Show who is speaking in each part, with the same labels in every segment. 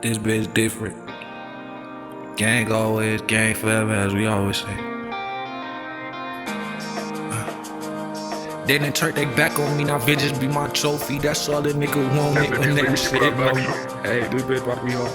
Speaker 1: This bitch different. Gang always, gang forever, as we always say. They done turned their back on me, now vengeance be my trophy. That's all the nigga wanted when they was sitting on me. Hey, this bitch about to be hard.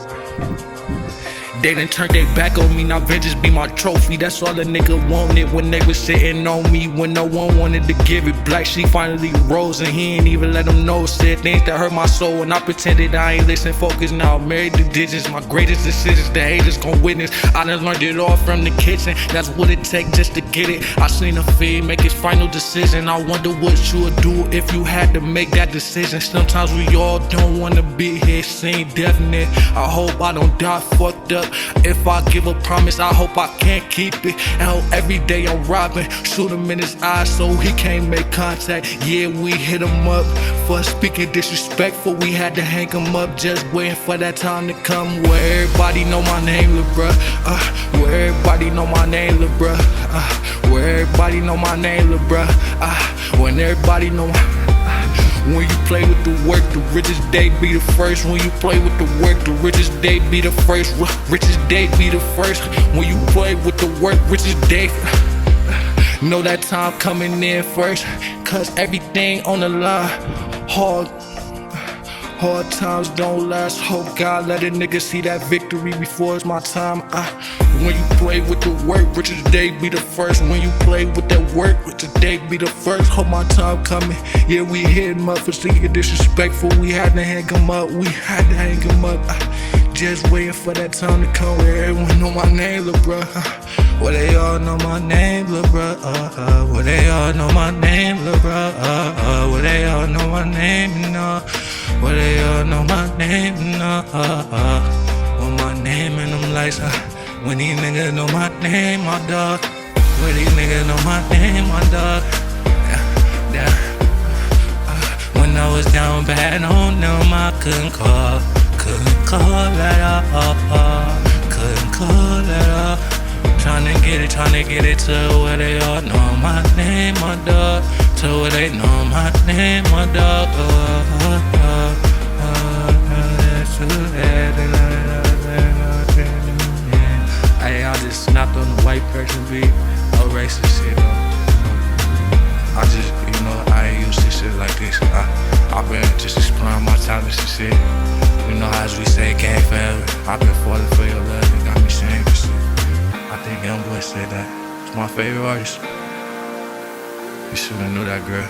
Speaker 1: They done turned their back on me, now vengeance be my trophy. That's all the nigga wanted when they was sitting on me. When no one wanted to give it. Black Sheep finally rose and he ain't even let them know. Said things that hurt my soul and I pretended I ain't listen. Focus now, married to digits. My greatest decisions, the haters gon' witness. I done learned it all from the kitchen. That's what it take just to get it. I seen a fiend make his final decision. I wonder what you would do if you had to make that decision. Sometimes we all don't wanna be here, seem definite. I hope I don't die fucked up. If I give a promise, I hope I can't keep it. And hope every day I'm robbing, shoot him in his eyes so he can't make contact. Yeah, we hit him up for speaking disrespectful. We had to hang him up, just waiting for that time to come where everybody know my name, lil' bruh. Where everybody know my name, lil' bruh. Where everybody know my name, lil' bruh. When everybody know when you play with the work, the richest day be the first. When you play with the work, the richest day be the first. Richest day be the first. When you play with the work, richest day. Know that time coming in first, cause everything on the line. Hard times don't last. Hope God let a nigga see that victory before it's my time. When you play with the work, richest day be the first. When you play with that work, richest day be the first. Hope my time coming. Yeah, we hit him up for singing disrespectful. We had to hang him up. We had to hang him up. Just waiting for that time to come where everyone know my name, lil' bruh. Well, they all know my name, lil' bruh. Well, they all know my name, lil' bruh. Well, they all know my name, you know. Well, they all know my name, you know. Well, my name in them lights, when these niggas know my name, my dog. When these niggas know my name, my dog. When I was down bad on them, I couldn't call at all. Couldn't call at all. Tryna get it to where they all know my name, my dog. To where they know my name, my dog. Hey, I just snapped on the white person beat. No racist shit, I just, I ain't used to shit like this. I've been just exploring my talents and shit. You know, as we say, gang forever. I've been falling for your love and got me saying this shit. I think YoungBoy said that. It's my favorite artist. You should've knew that, girl.